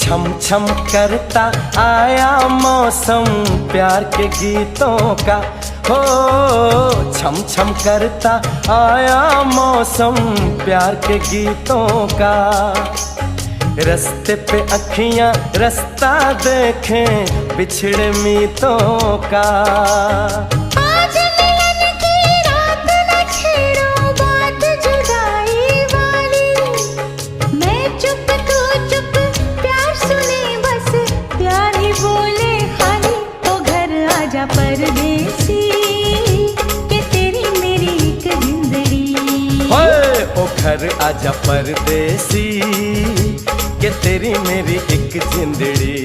छम छम करता आया मौसम प्यार के गीतों का। हो छम छम करता आया मौसम प्यार के गीतों का। रस्ते पे अखियां रास्ता देखें बिछड़े मीतों का। आज मिलन की रात न छेड़ो बात जुदाई वाली। मैं चुप तू चुप प्यार सुने बस प्यार ही बोले खाली। ओ घर आजा परदेसी के तेरी मेरी एक जिंदड़ी। ओए ओ घर आजा परदेसी के तेरी मेरी एक जिंदड़ी।